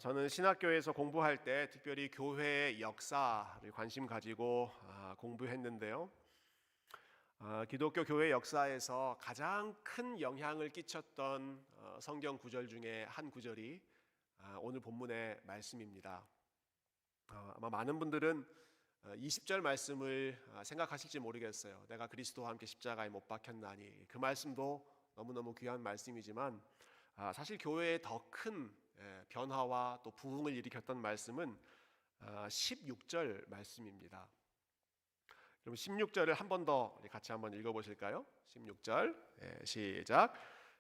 저는 신학교에서 공부할 때 특별히 교회의 역사를 관심 가지고 공부했는데요. 기독교 교회 역사에서 가장 큰 영향을 끼쳤던 성경 구절 중에 한 구절이 오늘 본문의 말씀입니다. 아마 많은 분들은 20절 말씀을 생각하실지 모르겠어요. 내가 그리스도와 함께 십자가에 못 박혔나니, 그 말씀도 너무너무 귀한 말씀이지만 사실 교회의 더 큰 변화와 또 부흥을 일으켰던 말씀은 16절 말씀입니다. 그럼 16절을 한 번 더 같이 한번 읽어보실까요? 16절 시작.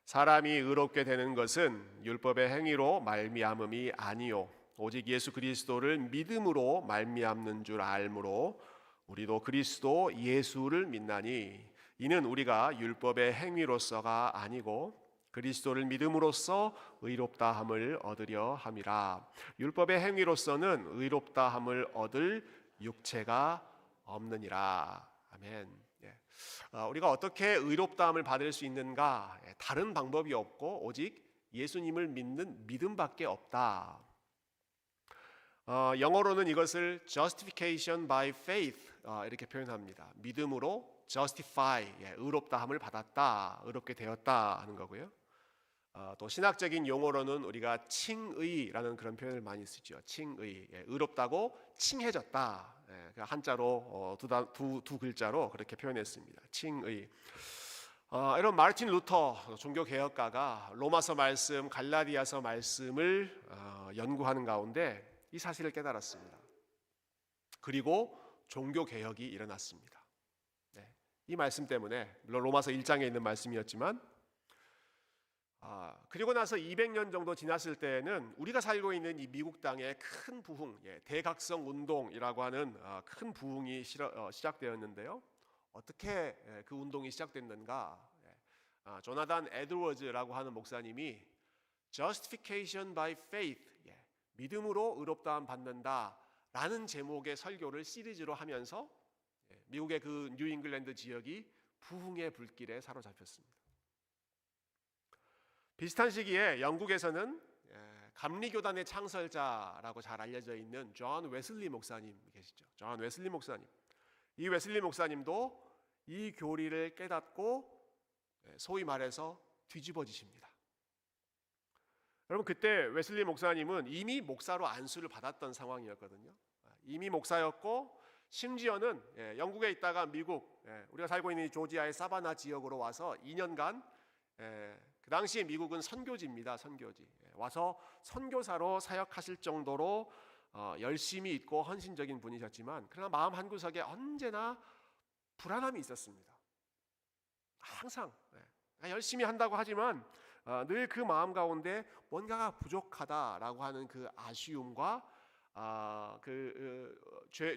사람이 의롭게 되는 것은 율법의 행위로 말미암음이 아니요 오직 예수 그리스도를 믿음으로 말미암는 줄 알므로 우리도 그리스도 예수를 믿나니 이는 우리가 율법의 행위로서가 아니고 그리스도를 믿음으로써 의롭다함을 얻으려 함이라. 율법의 행위로서는 의롭다함을 얻을 육체가 없느니라. 아멘. 우리가 어떻게 의롭다함을 받을 수 있는가? 다른 방법이 없고 오직 예수님을 믿는 믿음밖에 없다. 영어로는 이것을 justification by faith 이렇게 표현합니다. 믿음으로 justify, 의롭다함을 받았다, 의롭게 되었다 하는 거고요. 또 신학적인 용어로는 우리가 칭의라는 그런 표현을 많이 쓰죠. 칭의, 의롭다고 칭해졌다. 한자로 두 글자로 그렇게 표현했습니다. 칭의. 이런 마르틴 루터 종교 개혁가가 로마서 말씀, 갈라디아서 말씀을 연구하는 가운데 이 사실을 깨달았습니다. 그리고 종교 개혁이 일어났습니다. 이 말씀 때문에 물론 로마서 1장에 있는 말씀이었지만 그리고 나서 200년 정도 지났을 때에는 우리가 살고 있는 이 미국 땅의 큰 부흥, 대각성 운동이라고 하는 큰 부흥이 시작되었는데요. 어떻게 그 운동이 시작됐는가? 조나단 에드워즈라고 하는 목사님이 Justification by Faith, 믿음으로 의롭다함 받는다라는 제목의 설교를 시리즈로 하면서 미국의 그 뉴잉글랜드 지역이 부흥의 불길에 사로잡혔습니다. 비슷한 시기에 영국에서는 감리교단의 창설자라고 잘 알려져 있는 존 웨슬리 목사님 계시죠. 존 웨슬리 목사님. 이 웨슬리 목사님도 이 교리를 깨닫고 소위 말해서 뒤집어지십니다. 여러분, 그때 웨슬리 목사님은 이미 목사로 안수를 받았던 상황이었거든요. 이미 목사였고 심지어는 영국에 있다가 미국, 우리가 살고 있는 조지아의 사바나 지역으로 와서 2년간 그 당시에 미국은 선교지입니다. 선교지. 와서 선교사로 사역하실 정도로 열심히 있고 헌신적인 분이셨지만 그러나 마음 한구석에 언제나 불안함이 있었습니다. 항상 열심히 한다고 하지만 늘 그 마음 가운데 뭔가가 부족하다라고 하는 그 아쉬움과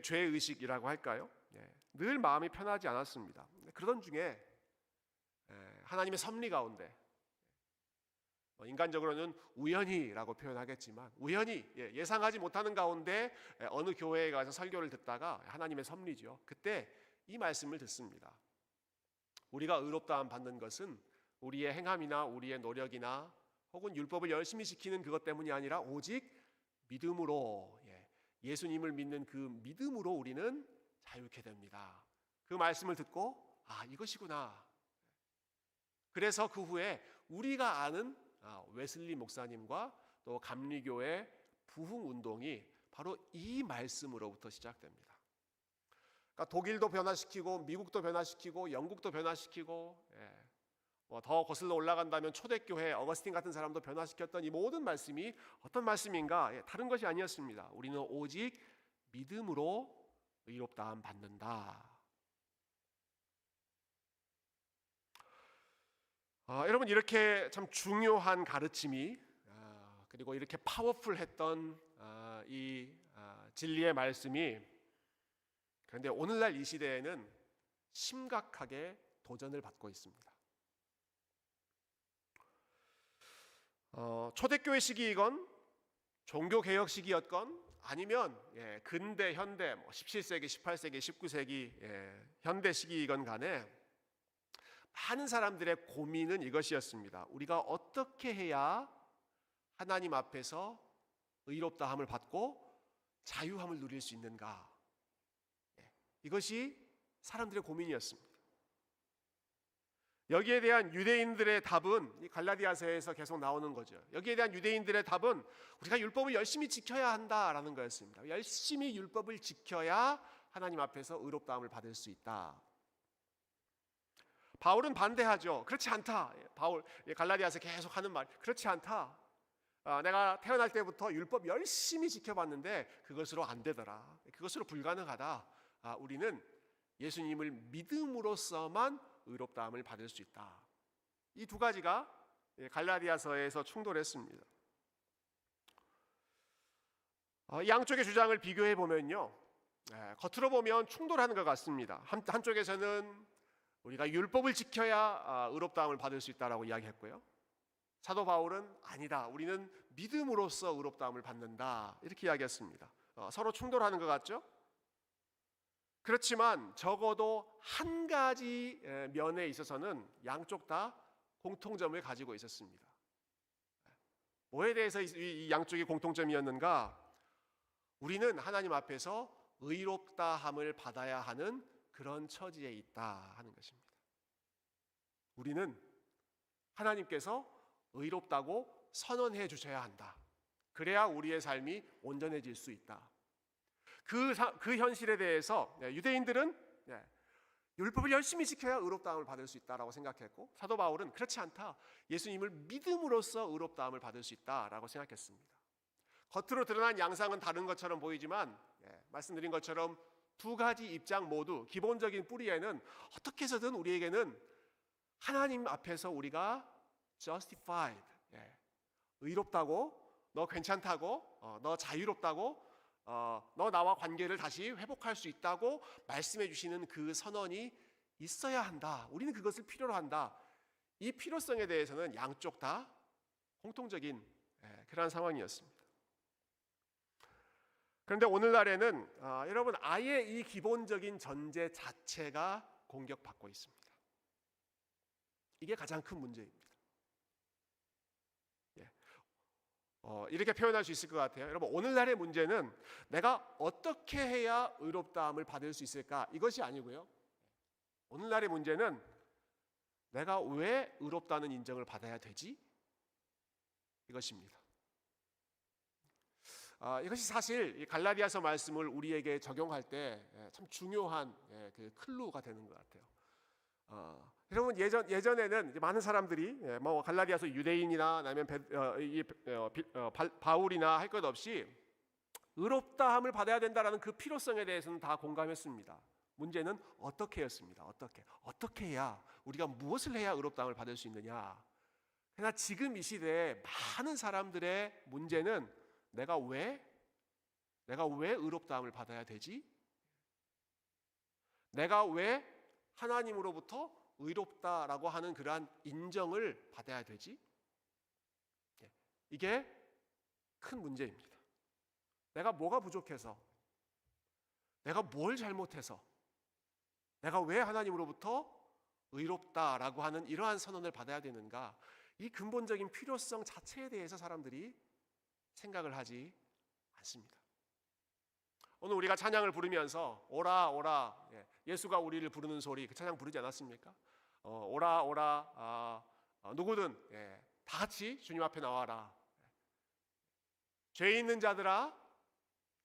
죄의식이라고 할까요? 늘 마음이 편하지 않았습니다. 그러던 중에 하나님의 섭리 가운데 인간적으로는 우연히라고 표현하겠지만 우연히 예상하지 못하는 가운데 어느 교회에 가서 설교를 듣다가 하나님의 섭리죠. 그때 이 말씀을 듣습니다. 우리가 의롭다함 받는 것은 우리의 행함이나 우리의 노력이나 혹은 율법을 열심히 지키는 그것 때문이 아니라 오직 믿음으로, 예수님을 믿는 그 믿음으로 우리는 자유케 됩니다. 그 말씀을 듣고 이것이구나. 그래서 그 후에 우리가 아는 웨슬리 목사님과 또 감리교의 부흥 운동이 바로 이 말씀으로부터 시작됩니다. 그러니까 독일도 변화시키고 미국도 변화시키고 영국도 변화시키고 더 거슬러 올라간다면 초대교회 어거스틴 같은 사람도 변화시켰던 이 모든 말씀이 어떤 말씀인가? 다른 것이 아니었습니다. 우리는 오직 믿음으로 의롭다함 받는다. 여러분, 이렇게 참 중요한 가르침이 그리고 이렇게 파워풀했던 이 진리의 말씀이 그런데 오늘날 이 시대에는 심각하게 도전을 받고 있습니다. 초대교회 시기이건 종교개혁 시기였건 아니면 근대 현대 17세기 18세기 19세기 현대 시기이건 간에 많은 사람들의 고민은 이것이었습니다. 우리가 어떻게 해야 하나님 앞에서 의롭다함을 받고 자유함을 누릴 수 있는가? 이것이 사람들의 고민이었습니다. 여기에 대한 유대인들의 답은 이 갈라디아서에서 계속 나오는 거죠. 여기에 대한 유대인들의 답은 우리가 율법을 열심히 지켜야 한다라는 거였습니다. 열심히 율법을 지켜야 하나님 앞에서 의롭다함을 받을 수 있다. 바울은 반대하죠. 그렇지 않다. 바울 갈라디아서 계속 하는 말, 그렇지 않다. 내가 태어날 때부터 율법 열심히 지켜봤는데 그것으로 안 되더라. 그것으로 불가능하다. 우리는 예수님을 믿음으로써만 의롭다함을 받을 수 있다. 이 두 가지가 갈라디아서에서 충돌했습니다. 이 양쪽의 주장을 비교해 보면요, 겉으로 보면 충돌하는 것 같습니다. 한쪽에서는 우리가 율법을 지켜야 의롭다함을 받을 수 있다라고 이야기했고요, 사도 바울은 아니다, 우리는 믿음으로써 의롭다함을 받는다, 이렇게 이야기했습니다. 서로 충돌하는 것 같죠? 그렇지만 적어도 한 가지 면에 있어서는 양쪽 다 공통점을 가지고 있었습니다. 뭐에 대해서 이 양쪽이 공통점이었는가? 우리는 하나님 앞에서 의롭다함을 받아야 하는 그런 처지에 있다 하는 것입니다. 우리는 하나님께서 의롭다고 선언해 주셔야 한다. 그래야 우리의 삶이 온전해질 수 있다. 그 현실에 대해서 유대인들은 율법을 열심히 지켜야 의롭다함을 받을 수 있다라고 생각했고, 사도 바울은 그렇지 않다, 예수님을 믿음으로써 의롭다함을 받을 수 있다라고 생각했습니다. 겉으로 드러난 양상은 다른 것처럼 보이지만 말씀드린 것처럼 두 가지 입장 모두 기본적인 뿌리에는 어떻게 해서든 우리에게는 하나님 앞에서 우리가 justified, 의롭다고, 너 괜찮다고, 너 자유롭다고, 너 나와 관계를 다시 회복할 수 있다고 말씀해 주시는 그 선언이 있어야 한다. 우리는 그것을 필요로 한다. 이 필요성에 대해서는 양쪽 다 공통적인 그러한 상황이었습니다. 그런데 오늘날에는 여러분, 아예 이 기본적인 전제 자체가 공격받고 있습니다. 이게 가장 큰 문제입니다. 이렇게 표현할 수 있을 것 같아요. 여러분, 오늘날의 문제는 내가 어떻게 해야 의롭다함을 받을 수 있을까? 이것이 아니고요, 오늘날의 문제는 내가 왜 의롭다는 인정을 받아야 되지? 이것입니다. 이것이 사실 이 갈라디아서 말씀을 우리에게 적용할 때 참 중요한 그 클루가 되는 것 같아요. 여러분, 예전에는 많은 사람들이 뭐 갈라디아서 유대인이나 아니면 바울이나 할 것 없이 의롭다함을 받아야 된다라는 그 필요성에 대해서는 다 공감했습니다. 문제는 어떻게였습니다. 어떻게 해야, 우리가 무엇을 해야 의롭다함을 받을 수 있느냐. 그러나 지금 이 시대에 많은 사람들의 문제는 내가 왜 의롭다함을 받아야 되지? 내가 왜 하나님으로부터 의롭다라고 하는 그러한 인정을 받아야 되지? 이게 큰 문제입니다. 내가 뭐가 부족해서, 내가 뭘 잘못해서, 내가 왜 하나님으로부터 의롭다라고 하는 이러한 선언을 받아야 되는가? 이 근본적인 필요성 자체에 대해서 사람들이 생각을 하지 않습니다. 오늘 우리가 찬양을 부르면서 오라 오라, 예수가 우리를 부르는 소리, 그 찬양 부르지 않았습니까? 오라 오라, 누구든 다 같이 주님 앞에 나와라. 죄 있는 자들아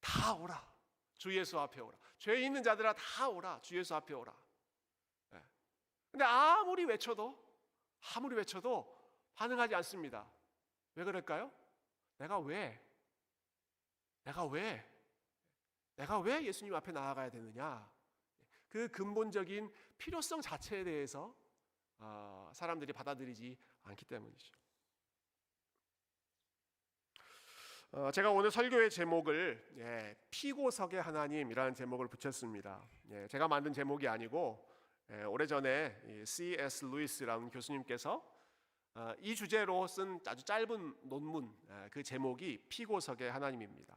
다 오라, 주 예수 앞에 오라. 죄 있는 자들아 다 오라, 주 예수 앞에 오라. 근데 아무리 외쳐도 반응하지 않습니다. 왜 그럴까요? 내가 왜 예수님 앞에 나아가야 되느냐? 그 근본적인 필요성 자체에 대해서 사람들이 받아들이지 않기 때문이죠. 제가 오늘 설교의 제목을 피고석의 하나님이라는 제목을 붙였습니다. 제가 만든 제목이 아니고 오래전에 C.S. 루이스라는 교수님께서 이 주제로 쓴 아주 짧은 논문, 그 제목이 피고석의 하나님입니다.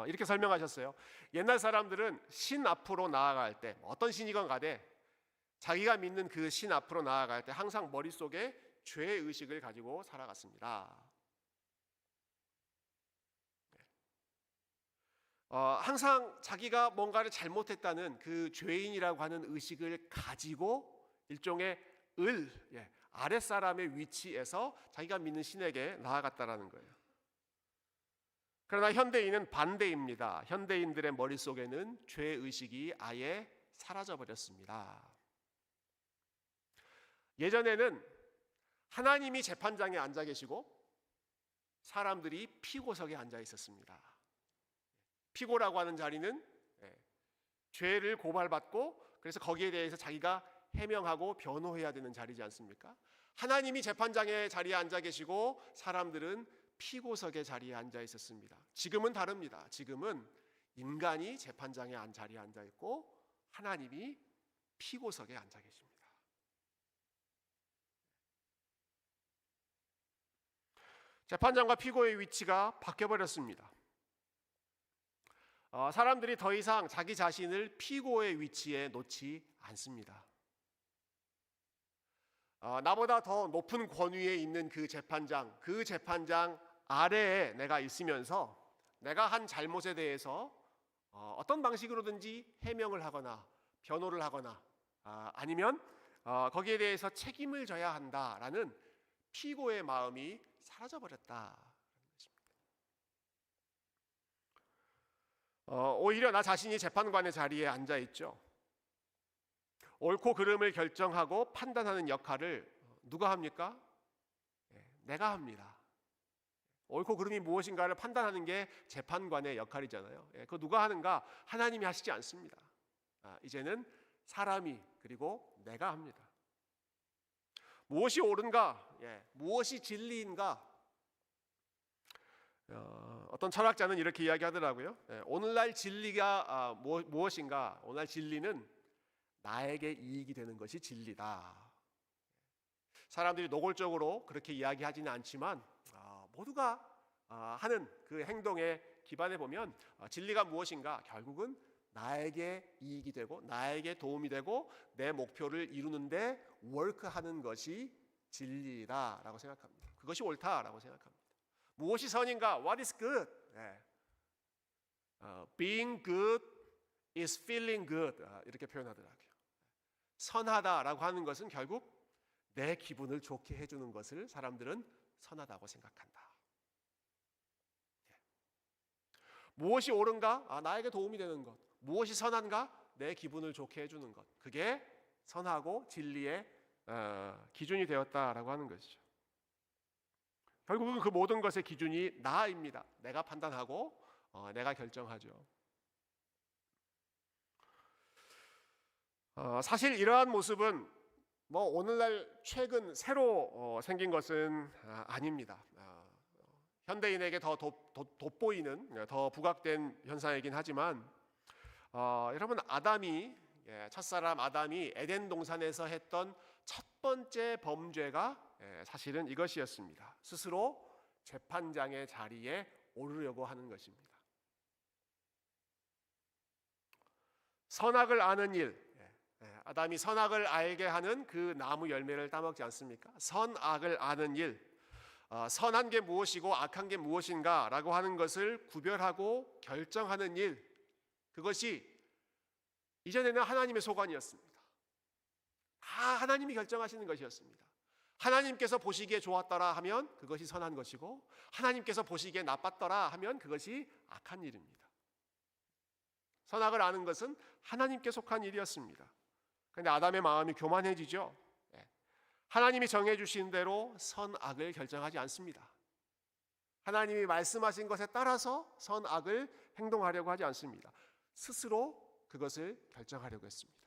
이렇게 설명하셨어요. 옛날 사람들은 신 앞으로 나아갈 때, 어떤 신이건 가되 자기가 믿는 그 신 앞으로 나아갈 때 항상 머릿속에 죄의식을 가지고 살아갔습니다. 항상 자기가 뭔가를 잘못했다는 그 죄인이라고 하는 의식을 가지고 일종의 아랫사람의 위치에서 자기가 믿는 신에게 나아갔다라는 거예요. 그러나 현대인은 반대입니다. 현대인들의 머릿속에는 죄의식이 아예 사라져 버렸습니다. 예전에는 하나님이 재판장에 앉아 계시고 사람들이 피고석에 앉아 있었습니다. 피고라고 하는 자리는 죄를 고발받고 그래서 거기에 대해서 자기가 해명하고 변호해야 되는 자리지 않습니까? 하나님이 재판장의 자리에 앉아 계시고 사람들은 피고석의 자리에 앉아 있었습니다. 지금은 다릅니다. 지금은 인간이 재판장의 자리에 앉아 있고 하나님이 피고석에 앉아 계십니다. 재판장과 피고의 위치가 바뀌어버렸습니다. 사람들이 더 이상 자기 자신을 피고의 위치에 놓지 않습니다. 나보다 더 높은 권위에 있는 그 재판장 아래에 내가 있으면서 내가 한 잘못에 대해서 어떤 방식으로든지 해명을 하거나 변호를 하거나 아니면 거기에 대해서 책임을 져야 한다라는 피고의 마음이 사라져버렸다. 오히려 나 자신이 재판관의 자리에 앉아 있죠. 옳고 그름을 결정하고 판단하는 역할을 누가 합니까? 내가 합니다. 옳고 그름이 무엇인가를 판단하는 게 재판관의 역할이잖아요. 그거 누가 하는가? 하나님이 하시지 않습니다. 이제는 사람이 그리고 내가 합니다. 무엇이 옳은가? 무엇이 진리인가? 어떤 철학자는 이렇게 이야기하더라고요. 오늘날 진리가 무엇인가? 오늘날 진리는 나에게 이익이 되는 것이 진리다. 사람들이 노골적으로 그렇게 이야기하지는 않지만 모두가 하는 그 행동에 기반해 보면 진리가 무엇인가? 결국은 나에게 이익이 되고 나에게 도움이 되고 내 목표를 이루는데 워크하는 것이 진리다라고 생각합니다. 그것이 옳다라고 생각합니다. 무엇이 선인가? What is good? Being good is feeling good. 이렇게 표현하더라고요. 선하다라고 하는 것은 결국 내 기분을 좋게 해주는 것을 사람들은 선하다고 생각한다. 무엇이 옳은가? 나에게 도움이 되는 것. 무엇이 선한가? 내 기분을 좋게 해주는 것. 그게 선하고 진리의 기준이 되었다라고 하는 것이죠. 결국은 그 모든 것의 기준이 나입니다. 내가 판단하고 내가 결정하죠. 사실 이러한 모습은 오늘날 최근 새로 생긴 것은 아닙니다. 현대인에게 더 돋보이는 더 부각된 현상이긴 하지만 여러분 첫사람 아담이 에덴 동산에서 했던 첫 번째 범죄가 사실은 이것이었습니다. 스스로 재판장의 자리에 오르려고 하는 것입니다. 선악을 아는 일, 아담이 선악을 알게 하는 그 나무 열매를 따먹지 않습니까? 선악을 아는 일, 선한 게 무엇이고 악한 게 무엇인가라고 하는 것을 구별하고 결정하는 일, 그것이 이전에는 하나님의 소관이었습니다. 다 하나님이 결정하시는 것이었습니다. 하나님께서 보시기에 좋았더라 하면 그것이 선한 것이고 하나님께서 보시기에 나빴더라 하면 그것이 악한 일입니다. 선악을 아는 것은 하나님께 속한 일이었습니다. 그런데 아담의 마음이 교만해지죠. 하나님이 정해주신 대로 선악을 결정하지 않습니다. 하나님이 말씀하신 것에 따라서 선악을 행동하려고 하지 않습니다. 스스로 그것을 결정하려고 했습니다.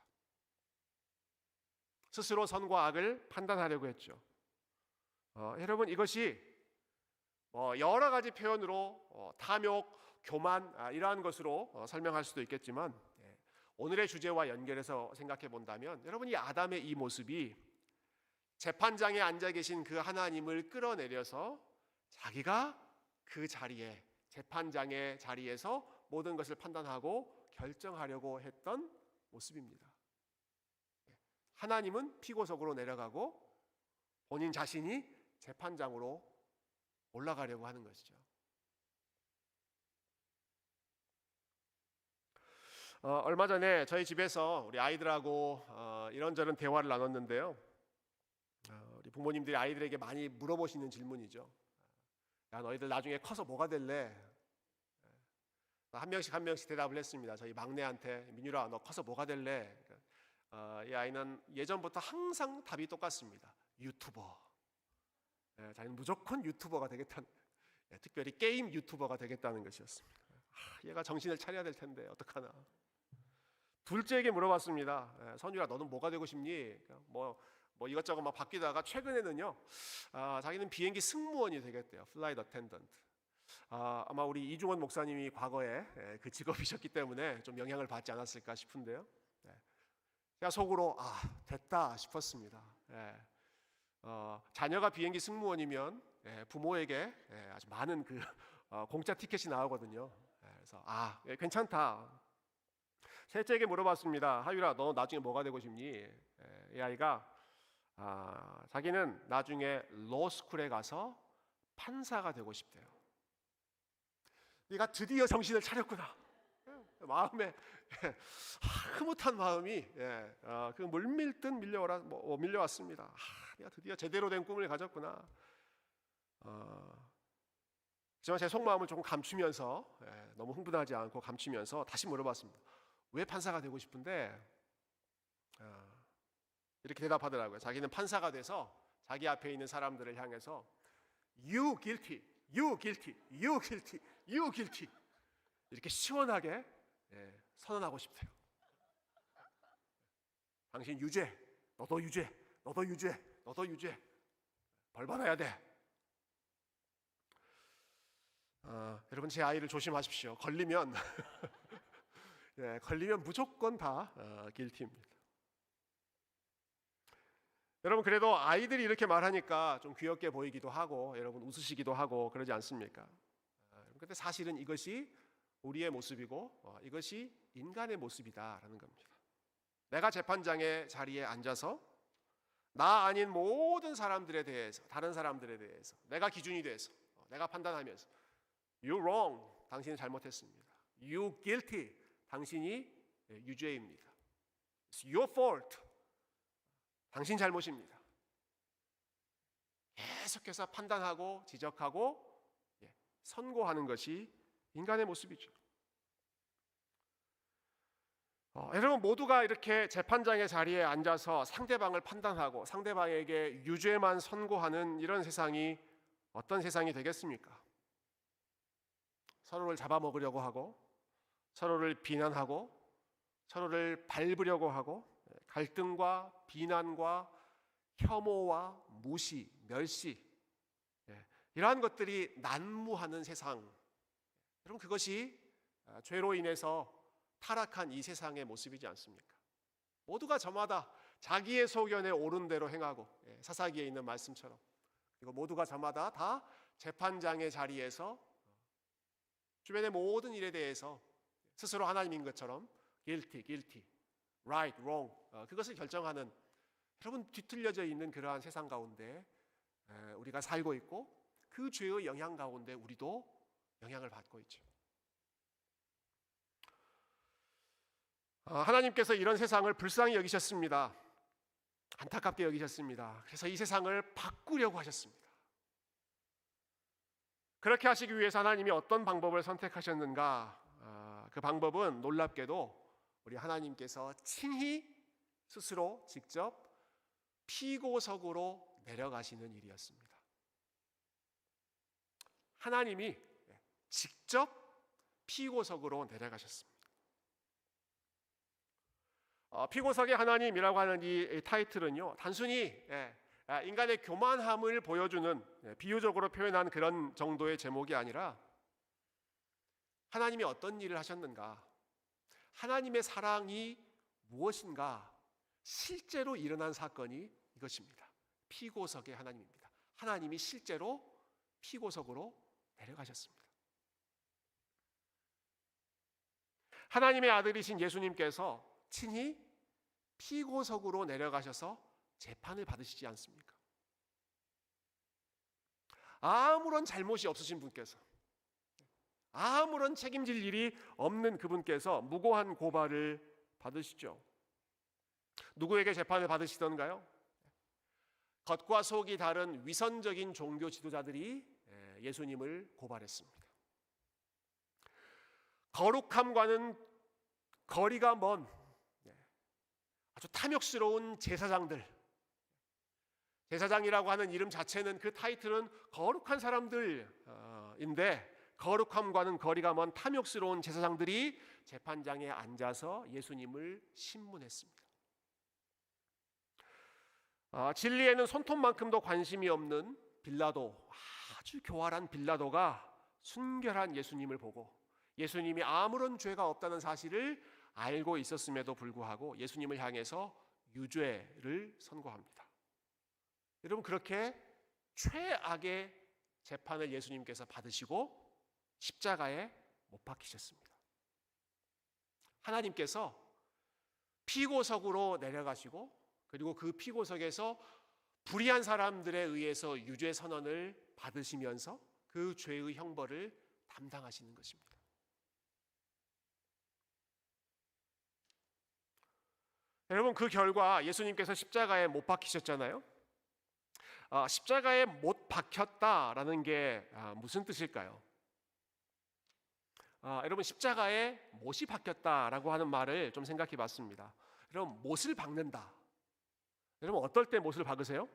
스스로 선과 악을 판단하려고 했죠. 여러분 이것이 여러 가지 표현으로 탐욕, 교만 이러한 것으로 설명할 수도 있겠지만 오늘의 주제와 연결해서 생각해 본다면 여러분 이 아담의 이 모습이 재판장에 앉아 계신 그 하나님을 끌어내려서 자기가 그 자리에 재판장의 자리에서 모든 것을 판단하고 결정하려고 했던 모습입니다. 하나님은 피고석으로 내려가고 본인 자신이 재판장으로 올라가려고 하는 것이죠. 얼마 전에 저희 집에서 우리 아이들하고 이런저런 대화를 나눴는데요. 우리 부모님들이 아이들에게 많이 물어보시는 질문이죠. 야, 너희들 나중에 커서 뭐가 될래? 한 명씩 대답을 했습니다. 저희 막내한테, 민유라 너 커서 뭐가 될래? 이 아이는 예전부터 항상 답이 똑같습니다. 유튜버. 자기는 무조건 유튜버가 되겠다는, 특별히 게임 유튜버가 되겠다는 것이었습니다. 얘가 정신을 차려야 될 텐데 어떡하나. 둘째에게 물어봤습니다. 선유라 너는 뭐가 되고 싶니? 뭐 이것저것 막 바뀌다가 최근에는요, 자기는 비행기 승무원이 되겠대요. Flight attendant. 아마 우리 이중원 목사님이 과거에 그 직업이셨기 때문에 좀 영향을 받지 않았을까 싶은데요. 제가 속으로 됐다 싶었습니다. 자녀가 비행기 승무원이면 부모에게 아주 많은 그 공짜 티켓이 나오거든요. 그래서 괜찮다. 셋째에게 물어봤습니다. 하유라 너 나중에 뭐가 되고 싶니? 이 아이가 자기는 나중에 로스쿨에 가서 판사가 되고 싶대요. 네가 드디어 정신을 차렸구나. 마음에 흐뭇한 마음이 그 물밀듯 밀려왔습니다. 내가 드디어 제대로 된 꿈을 가졌구나. 하지만 제 속마음을 조금 감추면서 너무 흥분하지 않고 감추면서 다시 물어봤습니다. 왜 판사가 되고 싶은데? 이렇게 대답하더라고요. 자기는 판사가 돼서 자기 앞에 있는 사람들을 향해서 You guilty, you guilty, you guilty, you guilty 이렇게 시원하게 선언하고 싶대요. 당신 유죄, 너도 유죄, 너도 유죄, 너도 유죄. 벌 받아야 돼. 여러분 제 아이를 조심하십시오. 걸리면 걸리면 무조건 다 guilty입니다. 여러분 그래도 아이들이 이렇게 말하니까 좀 귀엽게 보이기도 하고 여러분 웃으시기도 하고 그러지 않습니까? 근데 사실은 이것이 우리의 모습이고 이것이 인간의 모습이다라는 겁니다. 내가 재판장의 자리에 앉아서 나 아닌 모든 사람들에 대해서 다른 사람들에 대해서 내가 기준이 돼서 내가 판단하면서 You wrong, 당신이 잘못했습니다. You guilty, 당신이 유죄입니다. It's your fault, 당신 잘못입니다. 계속해서 판단하고 지적하고 선고하는 것이 인간의 모습이죠. 여러분 모두가 이렇게 재판장의 자리에 앉아서 상대방을 판단하고 상대방에게 유죄만 선고하는 이런 세상이 어떤 세상이 되겠습니까? 서로를 잡아먹으려고 하고 서로를 비난하고 서로를 밟으려고 하고 갈등과 비난과 혐오와 무시, 멸시 이러한 것들이 난무하는 세상. 여러분 그것이 죄로 인해서 타락한 이 세상의 모습이지 않습니까? 모두가 저마다 자기의 소견에 옳은 대로 행하고 사사기에 있는 말씀처럼 그리고 모두가 저마다 다 재판장의 자리에서 주변의 모든 일에 대해서 스스로 하나님인 것처럼 guilty, guilty, right, wrong 그것을 결정하는 여러분 뒤틀려져 있는 그러한 세상 가운데 우리가 살고 있고 그 죄의 영향 가운데 우리도 영향을 받고 있죠. 하나님께서 이런 세상을 불쌍히 여기셨습니다. 안타깝게 여기셨습니다. 그래서 이 세상을 바꾸려고 하셨습니다. 그렇게 하시기 위해서 하나님이 어떤 방법을 선택하셨는가? 그 방법은 놀랍게도 우리 하나님께서 친히 스스로 직접 피고석으로 내려가시는 일이었습니다. 하나님이 직접 피고석으로 내려가셨습니다. 피고석의 하나님이라고 하는 이 타이틀은요, 단순히 인간의 교만함을 보여주는 비유적으로 표현한 그런 정도의 제목이 아니라 하나님이 어떤 일을 하셨는가, 하나님의 사랑이 무엇인가 실제로 일어난 사건이 이것입니다. 피고석의 하나님입니다. 하나님이 실제로 피고석으로 내려가셨습니다. 하나님의 아들이신 예수님께서 친히 피고석으로 내려가셔서 재판을 받으시지 않습니까? 아무런 잘못이 없으신 분께서, 아무런 책임질 일이 없는 그분께서 무고한 고발을 받으시죠. 누구에게 재판을 받으시던가요? 겉과 속이 다른 위선적인 종교 지도자들이 예수님을 고발했습니다. 거룩함과는 거리가 먼 아주 탐욕스러운 제사장이라고 하는 이름 자체는, 그 타이틀은 거룩한 사람들인데, 거룩함과는 거리가 먼 탐욕스러운 제사장들이 재판장에 앉아서 예수님을 신문했습니다. 진리에는 손톱만큼도 관심이 없는 빌라도, 아주 교활한 빌라도가 순결한 예수님을 보고 예수님이 아무런 죄가 없다는 사실을 알고 있었음에도 불구하고 예수님을 향해서 유죄를 선고합니다. 여러분, 그렇게 최악의 재판을 예수님께서 받으시고 십자가에 못 박히셨습니다. 하나님께서 피고석으로 내려가시고, 그리고 그 피고석에서 불의한 사람들에 의해서 유죄 선언을 받으시면서 그 죄의 형벌을 담당하시는 것입니다. 여러분, 그 결과 예수님께서 십자가에 못 박히셨잖아요. 십자가에 못 박혔다라는 게 무슨 뜻일까요? 여러분, 십자가에 못이 박혔다라고 하는 말을 좀 생각해 봤습니다. 여러분, 못을 박는다. 여러분, 어떨 때 못을 박으세요?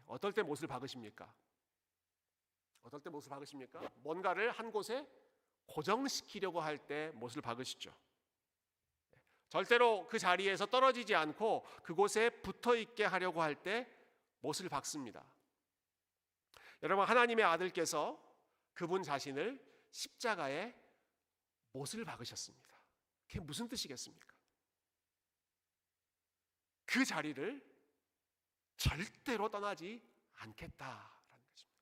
어떨 때 못을 박으십니까? 어떨 때 못을 박으십니까? 뭔가를 한 곳에 고정시키려고 할 때 못을 박으시죠. 절대로 그 자리에서 떨어지지 않고 그곳에 붙어 있게 하려고 할 때 못을 박습니다. 여러분, 하나님의 아들께서 그분 자신을 십자가에 못을 박으셨습니다. 그게 무슨 뜻이겠습니까? 그 자리를 절대로 떠나지 않겠다라는 것입니다.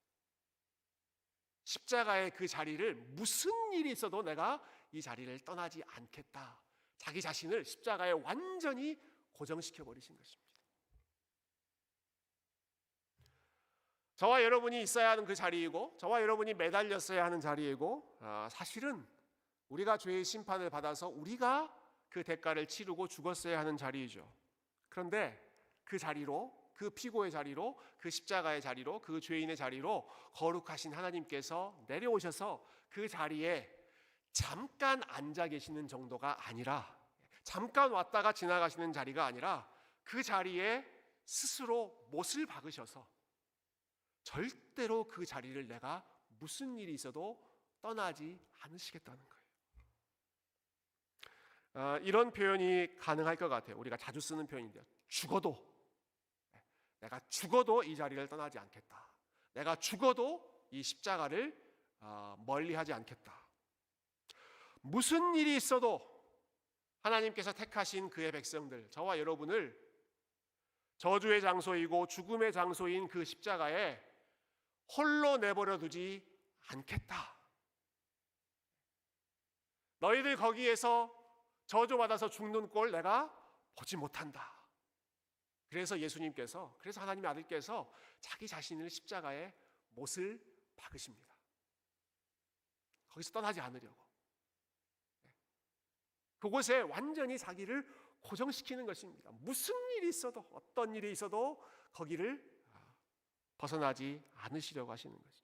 십자가의 그 자리를 무슨 일이 있어도 내가 이 자리를 떠나지 않겠다. 자기 자신을 십자가에 완전히 고정시켜 버리신 것입니다. 저와 여러분이 있어야 하는 그 자리이고, 저와 여러분이 매달렸어야 하는 자리이고, 사실은 우리가 죄의 심판을 받아서 우리가 그 대가를 치르고 죽었어야 하는 자리이죠. 그런데 그 자리로, 그 피고의 자리로, 그 십자가의 자리로, 그 죄인의 자리로 거룩하신 하나님께서 내려오셔서 그 자리에 잠깐 앉아 계시는 정도가 아니라, 잠깐 왔다가 지나가시는 자리가 아니라 그 자리에 스스로 못을 박으셔서 절대로 그 자리를 내가 무슨 일이 있어도 떠나지 않으시겠다는 거예요. 이런 표현이 가능할 것 같아요. 우리가 자주 쓰는 표현인데요. 내가 죽어도 이 자리를 떠나지 않겠다. 내가 죽어도 이 십자가를 멀리하지 않겠다. 무슨 일이 있어도 하나님께서 택하신 그의 백성들, 저와 여러분을 저주의 장소이고 죽음의 장소인 그 십자가에 홀로 내버려 두지 않겠다. 너희들 거기에서 저주받아서 죽는 꼴 내가 보지 못한다. 그래서 예수님께서, 그래서 하나님의 아들께서 자기 자신을 십자가에 못을 박으십니다. 거기서 떠나지 않으려고. 그곳에 완전히 자기를 고정시키는 것입니다. 무슨 일이 있어도, 어떤 일이 있어도 거기를 벗어나지 않으시려고 하시는 것이죠.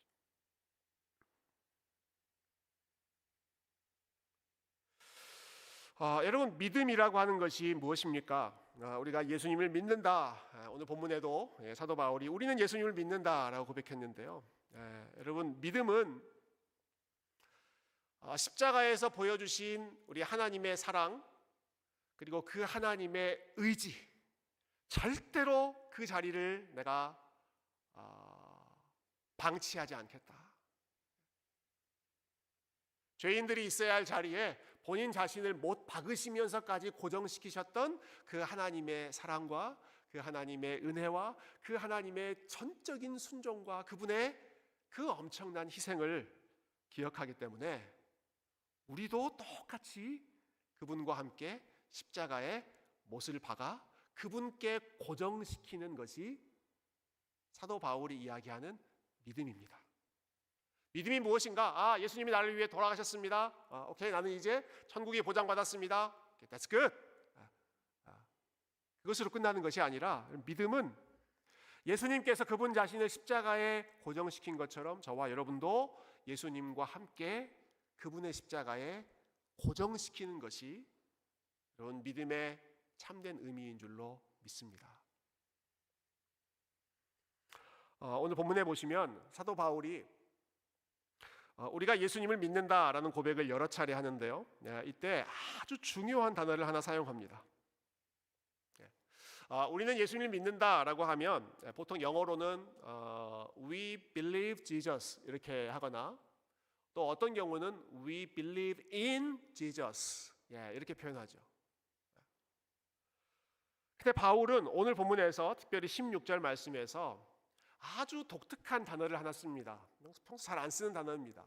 여러분, 믿음이라고 하는 것이 무엇입니까? 우리가 예수님을 믿는다. 오늘 본문에도 사도 바울이 우리는 예수님을 믿는다라고 고백했는데요. 여러분, 믿음은 십자가에서 보여주신 우리 하나님의 사랑, 그리고 그 하나님의 의지, 절대로 그 자리를 내가 방치하지 않겠다. 죄인들이 있어야 할 자리에 본인 자신을 못 박으시면서까지 고정시키셨던 그 하나님의 사랑과 그 하나님의 은혜와 그 하나님의 전적인 순종과 그분의 그 엄청난 희생을 기억하기 때문에 우리도 똑같이 그분과 함께 십자가에 못을 박아 그분께 고정시키는 것이 사도 바울이 이야기하는 믿음입니다. 믿음이 무엇인가? 아, 예수님이 나를 위해 돌아가셨습니다. 오케이, 나는 이제 천국이 보장받았습니다. That's good. 그것으로 끝나는 것이 아니라 믿음은 예수님께서 그분 자신을 십자가에 고정시킨 것처럼 저와 여러분도 예수님과 함께 그분의 십자가에 고정시키는 것이 여러분 믿음의 참된 의미인 줄로 믿습니다. 오늘 본문에 보시면 사도 바울이 우리가 예수님을 믿는다라는 고백을 여러 차례 하는데요. 이때 아주 중요한 단어를 하나 사용합니다. 우리는 예수님을 믿는다라고 하면 보통 영어로는 We believe Jesus 이렇게 하거나 또 어떤 경우는 We believe in Jesus 이렇게 표현하죠. 근데 바울은 오늘 본문에서 특별히 16절 말씀에서 아주 독특한 단어를 하나 씁니다. 평소 잘 안 쓰는 단어입니다.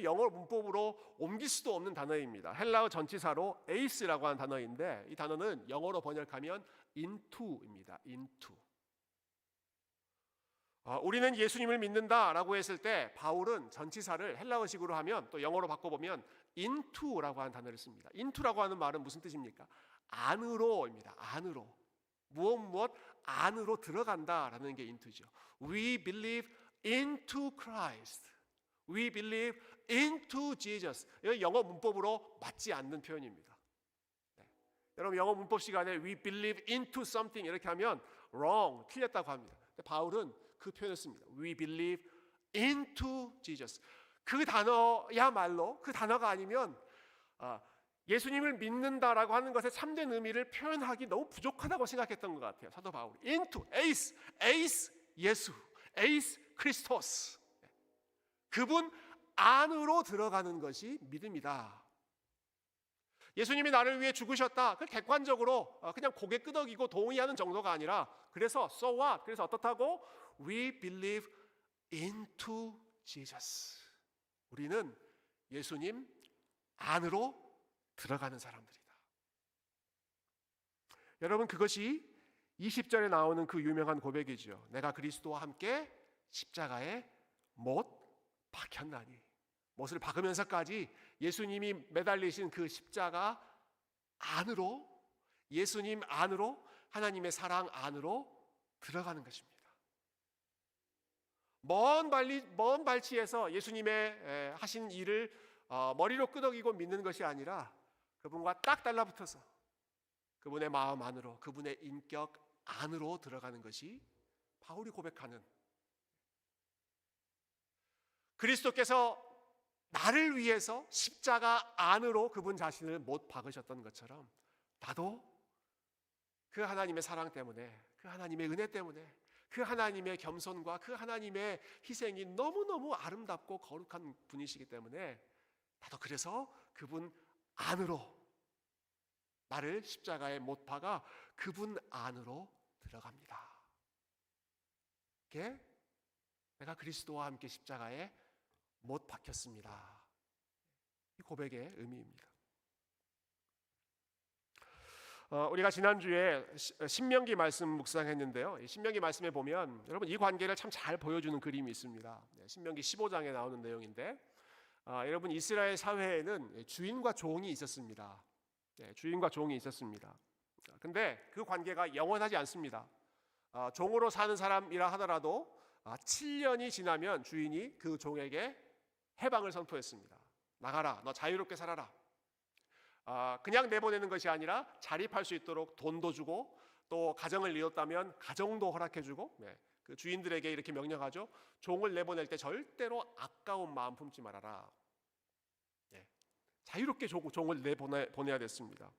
영어 문법으로 옮길 수도 없는 단어입니다. 헬라어 전치사로 에이스라고 하는 단어인데 이 단어는 영어로 번역하면 into입니다. into. 우리는 예수님을 믿는다라고 했을 때 바울은 전치사를 헬라어식으로 하면 또 영어로 바꿔보면 into라고 하는 단어를 씁니다. into라고 하는 말은 무슨 뜻입니까? 안으로입니다. 안으로. 무엇 안으로 들어간다라는 게 into죠. We believe into Christ. We believe into Jesus. 이건 영어 문법으로 맞지 않는 표현입니다. 여러분 영어 문법 시간에 we believe into something 이렇게 하면 wrong, 틀렸다고 합니다. 근데 바울은 그 표현을 씁니다. We believe into Jesus. 그 단어야말로 그 단어가 아니면 예수님을 믿는다라고 하는 것의 참된 의미를 표현하기 너무 부족하다고 생각했던 것 같아요. 사도 바울이 into, 에이스 예수, 에이스 크리스토스. 그분 안으로 들어가는 것이 믿음이다. 예수님이 나를 위해 죽으셨다. 그 객관적으로 그냥 고개 끄덕이고 동의하는 정도가 아니라 그래서 so what? 그래서 어떻다고? We believe into Jesus. 우리는 예수님 안으로 들어가는 사람들이다. 여러분 그것이 20절에 나오는 그 유명한 고백이죠. 내가 그리스도와 함께 십자가에 못 박혔나니. 못을 박으면서까지 예수님이 매달리신 그 십자가 안으로 예수님 안으로 하나님의 사랑 안으로 들어가는 것입니다. 먼 발치에서 예수님의 하신 일을 머리로 끄덕이고 믿는 것이 아니라 그분과 딱 달라붙어서 그분의 마음 안으로 그분의 인격 안으로 들어가는 것이 바울이 고백하는 그리스도께서 나를 위해서 십자가 안으로 그분 자신을 못 박으셨던 것처럼 나도 그 하나님의 사랑 때문에 그 하나님의 은혜 때문에 그 하나님의 겸손과 그 하나님의 희생이 너무너무 아름답고 거룩한 분이시기 때문에 나도 그래서 그분 안으로 나를 십자가에 못 박아 그분 안으로 들어갑니다. 이게 내가 그리스도와 함께 십자가에 못 박혔습니다. 이 고백의 의미입니다. 우리가 지난주에 신명기 말씀 묵상했는데요. 신명기 말씀에 보면 여러분 이 관계를 참 잘 보여주는 그림이 있습니다. 신명기 15장에 나오는 내용인데 여러분 이스라엘 사회에는 주인과 종이 있었습니다. 주인과 종이 있었습니다. 근데 그 관계가 영원하지 않습니다. 종으로 사는 사람이라 하더라도 7년이 지나면 주인이 그 종에게 해방을 선포했습니다. 나가라, 너 자유롭게 살아라. 그냥 내보내는 것이 아니라 자립할 수 있도록 돈도 주고 또 가정을 이뤘다면 가정도 허락해주고 그 주인들에게 이렇게 명령하죠. 종을 내보낼 때 절대로 아까운 마음 품지 말아라. 자유롭게 종을 내보내야 됐습니다.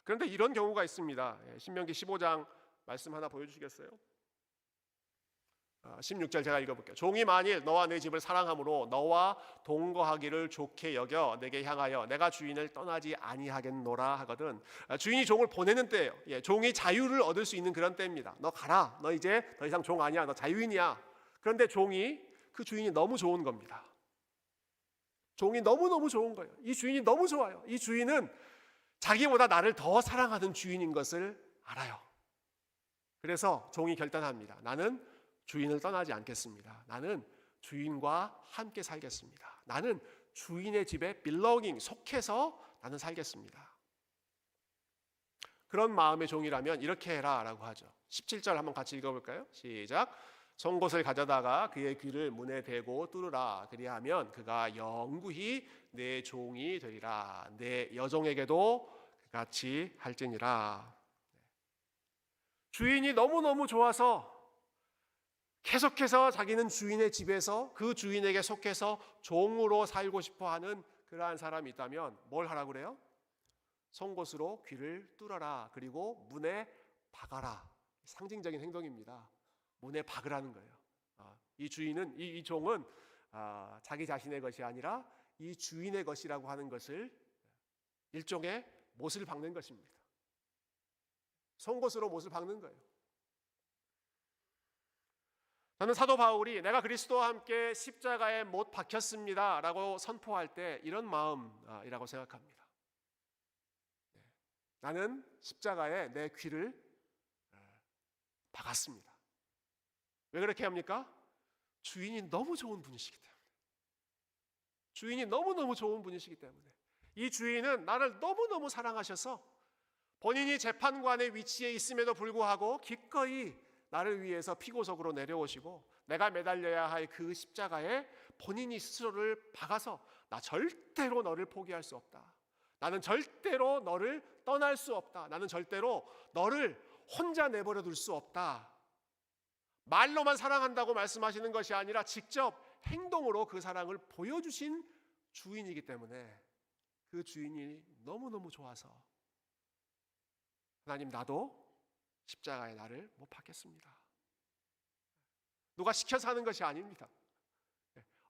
그런데 이런 경우가 있습니다. 신명기 15장 말씀 하나 보여주시겠어요? 16절 제가 읽어볼게요. 종이 만일 너와 내 집을 사랑함으로 너와 동거하기를 좋게 여겨 내게 향하여 내가 주인을 떠나지 아니하겠노라 하거든. 주인이 종을 보내는 때예요. 종이 자유를 얻을 수 있는 그런 때입니다. 너 가라. 너 이제 더 이상 종 아니야. 너 자유인이야. 그런데 그 주인이 너무 좋은 겁니다. 종이 너무너무 좋은 거예요. 이 주인이 너무 좋아요. 이 주인은 자기보다 나를 더 사랑하는 주인인 것을 알아요. 그래서 종이 결단합니다. 나는 주인을 떠나지 않겠습니다. 나는 주인과 함께 살겠습니다. 나는 주인의 집에 belonging, 속해서 나는 살겠습니다. 그런 마음의 종이라면 이렇게 해라 라고 하죠. 17절 한번 같이 읽어볼까요? 시작. 송곳을 가져다가 그의 귀를 문에 대고 뚫으라. 그리하면 그가 영구히 내 종이 되리라. 내 여종에게도 같이 할지니라. 주인이 너무너무 좋아서 계속해서 자기는 주인의 집에서 그 주인에게 속해서 종으로 살고 싶어하는 그러한 사람이 있다면 뭘 하라고 그래요? 송곳으로 귀를 뚫어라. 그리고 문에 박아라. 상징적인 행동입니다. 문에 박으라는 거예요. 이 주인은 이 종은 자기 자신의 것이 아니라 이 주인의 것이라고 하는 것을 일종의 못을 박는 것입니다. 송곳으로 못을 박는 거예요. 저는 사도 바울이 내가 그리스도와 함께 십자가에 못 박혔습니다 라고 선포할 때 이런 마음이라고 생각합니다. 나는 십자가에 내 귀를 박았습니다. 왜 그렇게 합니까? 주인이 너무 좋은 분이시기 때문에. 주인이 너무너무 좋은 분이시기 때문에. 이 주인은 나를 너무너무 사랑하셔서 본인이 재판관의 위치에 있음에도 불구하고 기꺼이 나를 위해서 피고석으로 내려오시고 내가 매달려야 할 그 십자가에 본인이 스스로를 박아서 나 절대로 너를 포기할 수 없다. 나는 절대로 너를 떠날 수 없다. 나는 절대로 너를 혼자 내버려 둘 수 없다. 말로만 사랑한다고 말씀하시는 것이 아니라 직접 행동으로 그 사랑을 보여주신 주인이기 때문에 그 주인이 너무너무 좋아서 하나님 나도 십자가에 나를 못 박겠습니다. 누가 시켜서 하는 것이 아닙니다.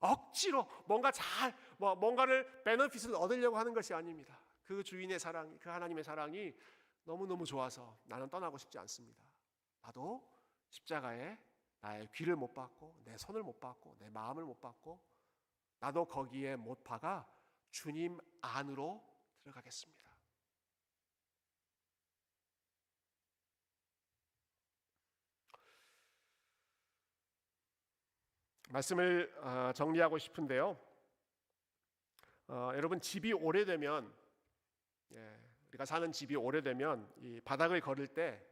억지로 뭔가를 베너핏을 얻으려고 하는 것이 아닙니다. 그 주인의 사랑이, 그 하나님의 사랑이 너무너무 좋아서 나는 떠나고 싶지 않습니다. 나도 십자가에 나의 귀를 못 박고 내 손을 못 박고 내 마음을 못 박고 나도 거기에 못 박아 주님 안으로 들어가겠습니다. 말씀을 정리하고 싶은데요. 여러분 집이 오래되면 우리가 사는 집이 오래되면 이 바닥을 걸을 때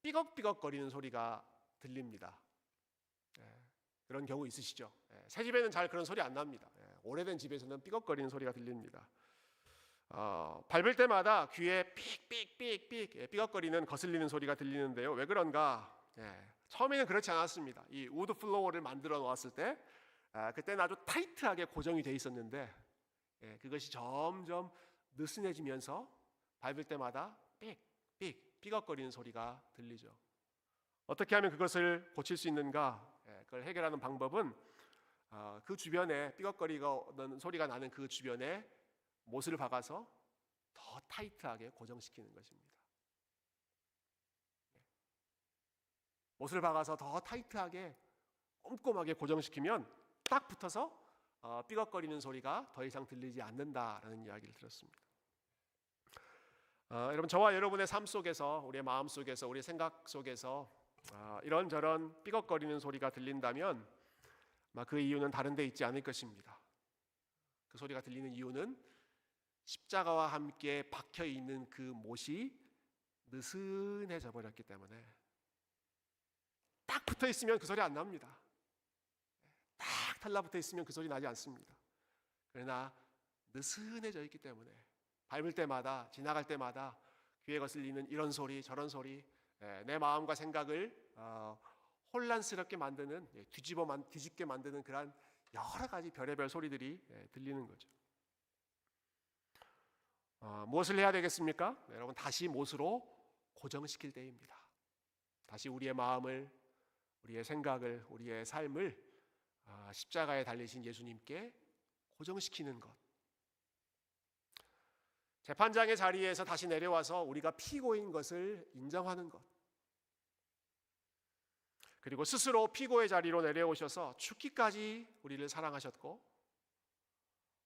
삐걱삐걱거리는 소리가 들립니다. 그런 경우 있으시죠? 새 집에는 잘 그런 소리 안 납니다. 오래된 집에서는 삐걱거리는 소리가 들립니다. 밟을 때마다 귀에 삑삑삑삑 삐걱거리는 거슬리는 소리가 들리는데요. 왜 그런가? 처음에는 그렇지 않았습니다. 이 우드 플로어를 만들어 놓았을 때 그때는 아주 타이트하게 고정이 돼 있었는데 그것이 점점 느슨해지면서 밟을 때마다 삑삑 삐걱거리는 소리가 들리죠. 어떻게 하면 그것을 고칠 수 있는가? 그걸 해결하는 방법은 그 주변에 삐걱거리는 소리가 나는 그 주변에 못을 박아서 더 타이트하게 고정시키는 것입니다. 못을 박아서 더 타이트하게 꼼꼼하게 고정시키면 딱 붙어서 삐걱거리는 소리가 더 이상 들리지 않는다라는 이야기를 들었습니다. 여러분 저와 여러분의 삶 속에서 우리의 마음 속에서 우리의 생각 속에서 이런저런 삐걱거리는 소리가 들린다면 그 이유는 다른 데 있지 않을 것입니다. 그 소리가 들리는 이유는 십자가와 함께 박혀 있는 그 못이 느슨해져 버렸기 때문에 딱 붙어 있으면 그 소리 안 납니다. 딱 달라붙어 있으면 그 소리 나지 않습니다. 그러나 느슨해져 있기 때문에 밟을 때마다 지나갈 때마다 귀에 거슬리는 이런 소리 저런 소리 내 마음과 생각을 혼란스럽게 만드는 뒤집게 만드는 그런 여러 가지 별의별 소리들이 들리는 거죠. 무엇을 해야 되겠습니까? 여러분 다시 못으로 고정시킬 때입니다. 다시 우리의 마음을 우리의 생각을 우리의 삶을 십자가에 달리신 예수님께 고정시키는 것. 재판장의 자리에서 다시 내려와서 우리가 피고인 것을 인정하는 것. 그리고 스스로 피고의 자리로 내려오셔서 죽기까지 우리를 사랑하셨고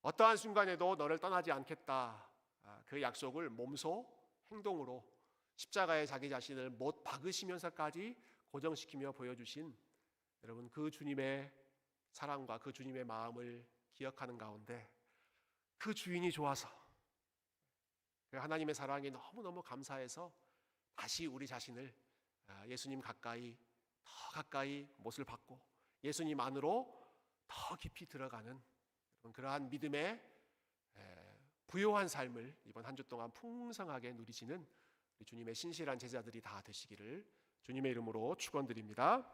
어떠한 순간에도 너를 떠나지 않겠다. 그 약속을 몸소 행동으로 십자가에 자기 자신을 못 박으시면서까지 고정시키며 보여주신 여러분 그 주님의 사랑과 그 주님의 마음을 기억하는 가운데 그 주인이 좋아서 하나님의 사랑이 너무너무 감사해서 다시 우리 자신을 예수님 가까이 더 가까이 못을 받고 예수님 안으로 더 깊이 들어가는 그러한 믿음의 부요한 삶을 이번 한 주 동안 풍성하게 누리시는 우리 주님의 신실한 제자들이 다 되시기를 주님의 이름으로 축원드립니다.